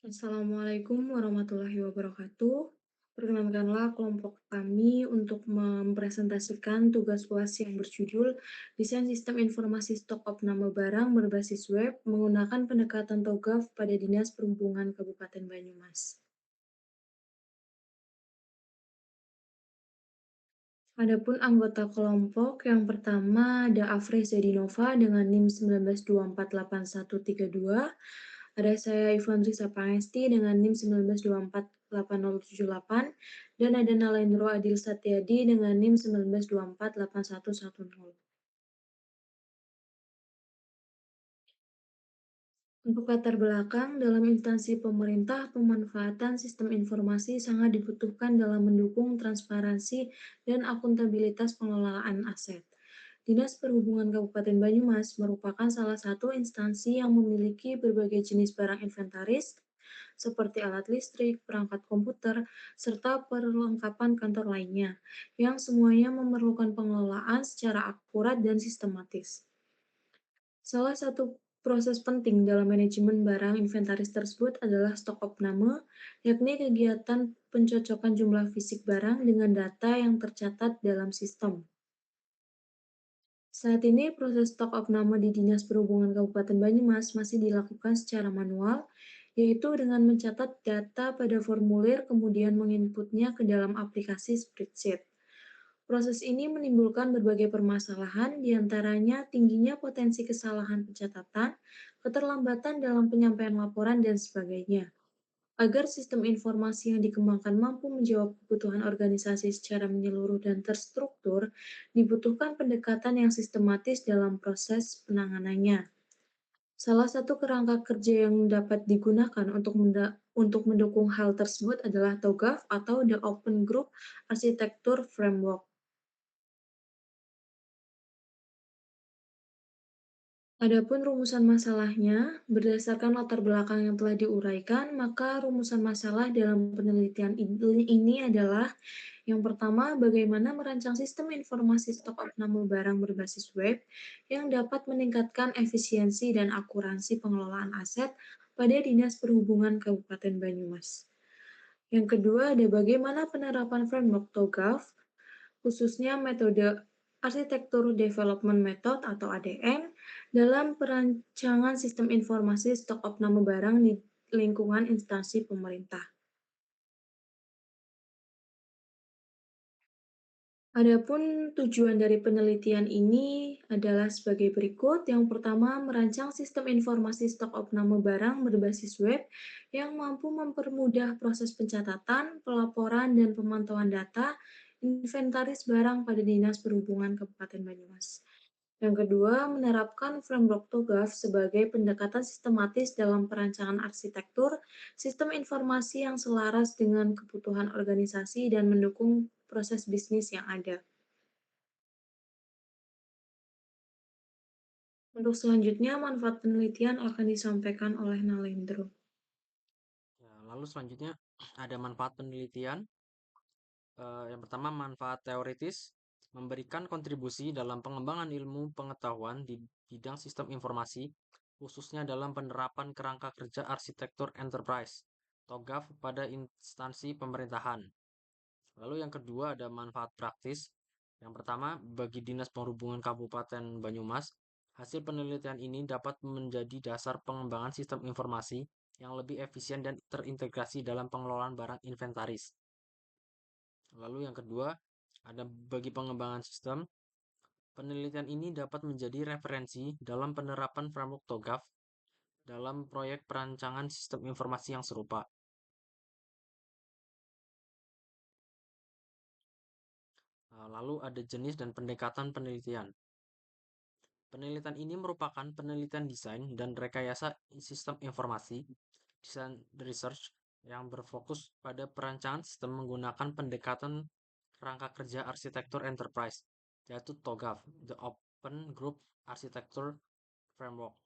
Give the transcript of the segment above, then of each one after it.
Assalamualaikum warahmatullahi wabarakatuh. Perkenankanlah kelompok kami untuk mempresentasikan tugas UAS yang berjudul Desain Sistem Informasi Stok Opname Barang Berbasis Web menggunakan pendekatan TOGAF pada Dinas Perhubungan Kabupaten Banyumas. Adapun anggota kelompok yang pertama ada Afreh Zadinova dengan NIM 19248132, ada saya Ivandri Sapangesti dengan NIM 19248078, dan ada Nalendro Adil Satyadi dengan NIM 19248110. Untuk latar belakang, dalam instansi pemerintah, pemanfaatan sistem informasi sangat dibutuhkan dalam mendukung transparansi dan akuntabilitas pengelolaan aset. Dinas Perhubungan Kabupaten Banyumas merupakan salah satu instansi yang memiliki berbagai jenis barang inventaris, seperti alat listrik, perangkat komputer, serta perlengkapan kantor lainnya, yang semuanya memerlukan pengelolaan secara akurat dan sistematis. Salah satu proses penting dalam manajemen barang inventaris tersebut adalah stok opname, yakni kegiatan pencocokan jumlah fisik barang dengan data yang tercatat dalam sistem. Saat ini, proses stok opname di Dinas Perhubungan Kabupaten Banyumas masih dilakukan secara manual, yaitu dengan mencatat data pada formulir kemudian menginputnya ke dalam aplikasi spreadsheet. Proses ini menimbulkan berbagai permasalahan, diantaranya tingginya potensi kesalahan pencatatan, keterlambatan dalam penyampaian laporan, dan sebagainya. Agar sistem informasi yang dikembangkan mampu menjawab kebutuhan organisasi secara menyeluruh dan terstruktur, dibutuhkan pendekatan yang sistematis dalam proses penanganannya. Salah satu kerangka kerja yang dapat digunakan untuk mendukung hal tersebut adalah TOGAF atau The Open Group Architecture Framework. Adapun rumusan masalahnya, berdasarkan latar belakang yang telah diuraikan, maka rumusan masalah dalam penelitian ini adalah yang pertama, bagaimana merancang sistem informasi stok opname barang berbasis web yang dapat meningkatkan efisiensi dan akuransi pengelolaan aset pada Dinas Perhubungan Kabupaten Banyumas. Yang kedua, ada bagaimana penerapan framework TOGAF, khususnya metode Arsitektur Development Method atau ADM, dalam perancangan sistem informasi stok opname barang di lingkungan instansi pemerintah. Adapun tujuan dari penelitian ini adalah sebagai berikut. Yang pertama, merancang sistem informasi stok opname barang berbasis web yang mampu mempermudah proses pencatatan, pelaporan, dan pemantauan data inventaris barang pada Dinas Perhubungan Kabupaten Banyumas. Yang kedua, menerapkan framework TOGAF sebagai pendekatan sistematis dalam perancangan arsitektur sistem informasi yang selaras dengan kebutuhan organisasi dan mendukung proses bisnis yang ada. Untuk selanjutnya, manfaat penelitian akan disampaikan oleh Nalendro. Ya, lalu selanjutnya ada manfaat penelitian. Yang pertama, manfaat teoritis memberikan kontribusi dalam pengembangan ilmu pengetahuan di bidang sistem informasi, khususnya dalam penerapan kerangka kerja arsitektur enterprise (TOGAF) pada instansi pemerintahan. Lalu yang kedua ada manfaat praktis. Yang pertama, bagi Dinas Perhubungan Kabupaten Banyumas, hasil penelitian ini dapat menjadi dasar pengembangan sistem informasi yang lebih efisien dan terintegrasi dalam pengelolaan barang inventaris. Lalu yang kedua, ada bagi pengembangan sistem, penelitian ini dapat menjadi referensi dalam penerapan framework TOGAF dalam proyek perancangan sistem informasi yang serupa. Lalu ada jenis dan pendekatan penelitian. Penelitian ini merupakan penelitian desain dan rekayasa sistem informasi, desain research yang berfokus pada perancangan sistem menggunakan pendekatan rangka kerja arsitektur enterprise, yaitu TOGAF, The Open Group Architecture Framework.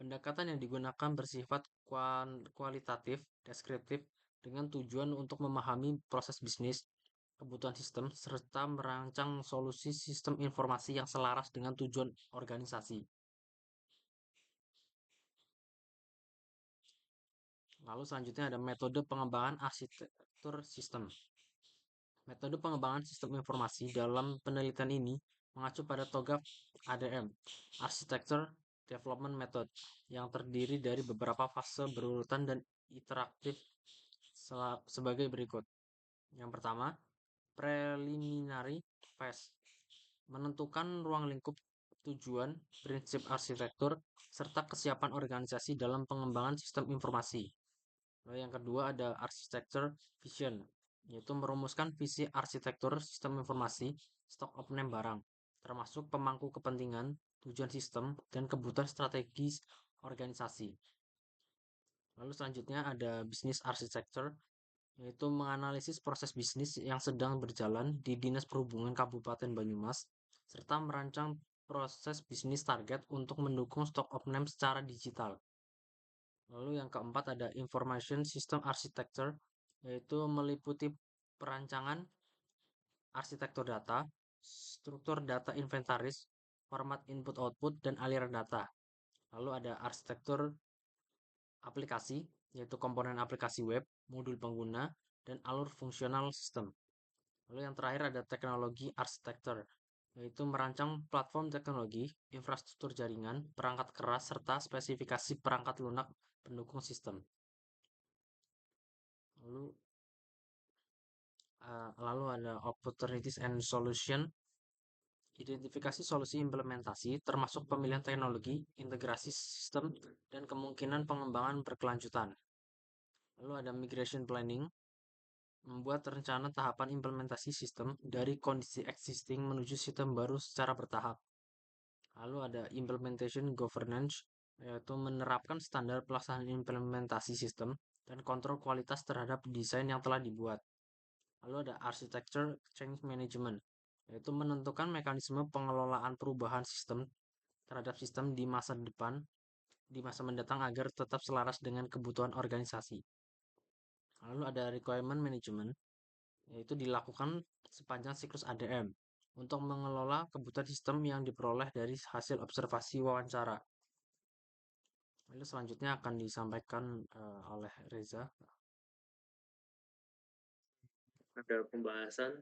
Pendekatan yang digunakan bersifat kualitatif, deskriptif, dengan tujuan untuk memahami proses bisnis, kebutuhan sistem, serta merancang solusi sistem informasi yang selaras dengan tujuan organisasi. Lalu selanjutnya ada metode pengembangan arsitektur sistem. Metode pengembangan sistem informasi dalam penelitian ini mengacu pada TOGAF ADM, Architecture Development Method, yang terdiri dari beberapa fase berurutan dan interaktif sebagai berikut. Yang pertama, preliminary phase, menentukan ruang lingkup tujuan, prinsip arsitektur, serta kesiapan organisasi dalam pengembangan sistem informasi. Lalu yang kedua ada architecture vision, yaitu merumuskan visi arsitektur sistem informasi, stok of-name barang, termasuk pemangku kepentingan, tujuan sistem, dan kebutuhan strategis organisasi. Lalu selanjutnya ada business architecture, yaitu menganalisis proses bisnis yang sedang berjalan di Dinas Perhubungan Kabupaten Banyumas, serta merancang proses bisnis target untuk mendukung stock of name secara digital. Lalu yang keempat ada information system architecture, yaitu meliputi perancangan arsitektur data, struktur data inventaris, format input-output, dan aliran data. Lalu ada arsitektur aplikasi, yaitu komponen aplikasi web, modul pengguna, dan alur fungsional sistem. Lalu yang terakhir ada teknologi arsitektur, yaitu merancang platform teknologi, infrastruktur jaringan, perangkat keras, serta spesifikasi perangkat lunak pendukung sistem. Lalu lalu ada opportunities and solution, identifikasi solusi implementasi, termasuk pemilihan teknologi, integrasi sistem, dan kemungkinan pengembangan berkelanjutan. Lalu ada migration planning, membuat rencana tahapan implementasi sistem dari kondisi existing menuju sistem baru secara bertahap. Lalu ada implementation governance, yaitu menerapkan standar pelaksanaan implementasi sistem dan kontrol kualitas terhadap desain yang telah dibuat. Lalu ada architecture change management, yaitu menentukan mekanisme pengelolaan perubahan sistem terhadap sistem di masa depan, di masa mendatang agar tetap selaras dengan kebutuhan organisasi. Lalu ada requirement management, yaitu dilakukan sepanjang siklus ADM untuk mengelola kebutuhan sistem yang diperoleh dari hasil observasi wawancara. Lalu selanjutnya akan disampaikan oleh Reza. Ada pembahasan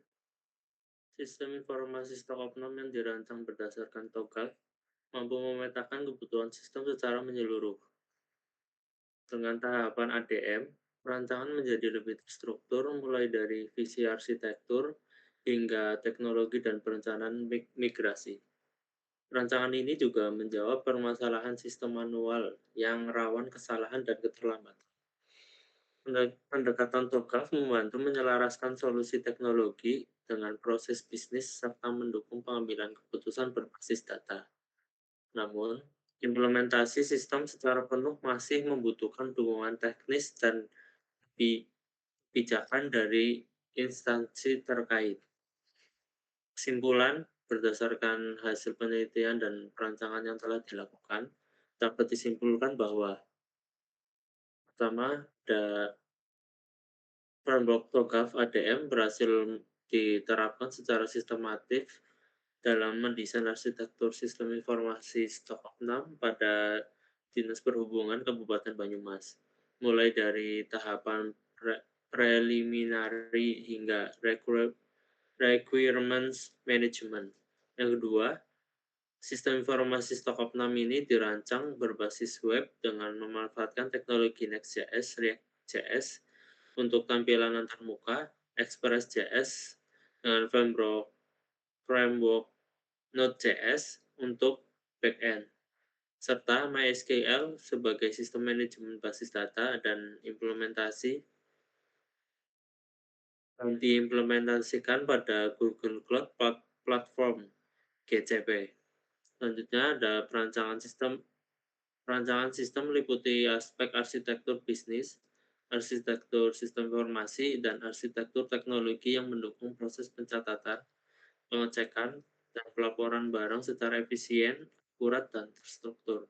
sistem informasi stok oknum yang dirancang berdasarkan TOGAF mampu memetakan kebutuhan sistem secara menyeluruh. Dengan tahapan ADM, perancangan menjadi lebih terstruktur mulai dari visi arsitektur hingga teknologi dan perencanaan migrasi. Perancangan ini juga menjawab permasalahan sistem manual yang rawan kesalahan dan keterlambatan. Pendekatan TOGAF membantu menyelaraskan solusi teknologi dengan proses bisnis serta mendukung pengambilan keputusan berbasis data. Namun, implementasi sistem secara penuh masih membutuhkan dukungan teknis dan kebijakan dari instansi terkait. Kesimpulan berdasarkan hasil penelitian dan perancangan yang telah dilakukan, dapat disimpulkan bahwa pertama, ada framework TOGAF ADM berhasil diterapkan secara sistematif dalam mendesain arsitektur sistem informasi stok 6 pada Dinas Perhubungan Kabupaten Banyumas, mulai dari tahapan preliminary hingga requirements management. Yang kedua, sistem informasi stok 6 ini dirancang berbasis web dengan memanfaatkan teknologi Next.js, React.js untuk tampilan antarmuka, Express.js dengan framework Node.js untuk backend, serta MySQL sebagai sistem manajemen basis data dan diimplementasikan pada Google Cloud Platform (GCP). Selanjutnya ada perancangan sistem. Perancangan sistem meliputi aspek arsitektur bisnis, arsitektur sistem informasi, dan arsitektur teknologi yang mendukung proses pencatatan, pengecekan, dan pelaporan barang secara efisien, akurat, dan terstruktur.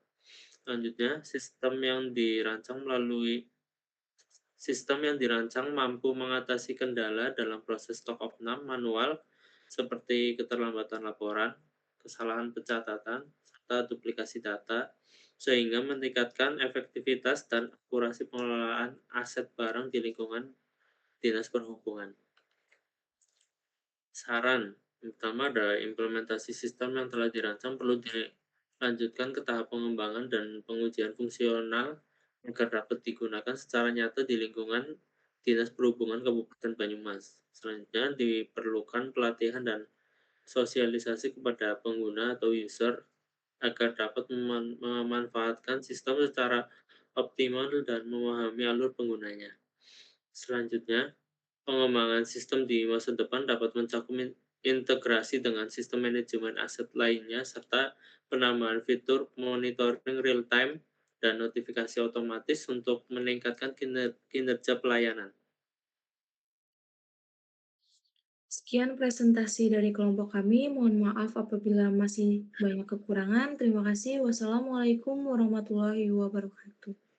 Selanjutnya, sistem yang dirancang mampu mengatasi kendala dalam proses stok of name manual seperti keterlambatan laporan, kesalahan pencatatan, serta duplikasi data sehingga meningkatkan efektivitas dan akurasi pengelolaan aset barang di lingkungan Dinas Perhubungan. Saran, pertama ada implementasi sistem yang telah dirancang perlu dilanjutkan ke tahap pengembangan dan pengujian fungsional agar dapat digunakan secara nyata di lingkungan Dinas Perhubungan Kabupaten Banyumas. Selanjutnya diperlukan pelatihan dan sosialisasi kepada pengguna atau user agar dapat memanfaatkan sistem secara optimal dan memahami alur penggunanya. Selanjutnya, pengembangan sistem di masa depan dapat mencakup integrasi dengan sistem manajemen aset lainnya serta penambahan fitur monitoring real time dan notifikasi otomatis untuk meningkatkan kinerja pelayanan. Sekian presentasi dari kelompok kami. Mohon maaf apabila masih banyak kekurangan. Terima kasih. Wassalamualaikum warahmatullahi wabarakatuh.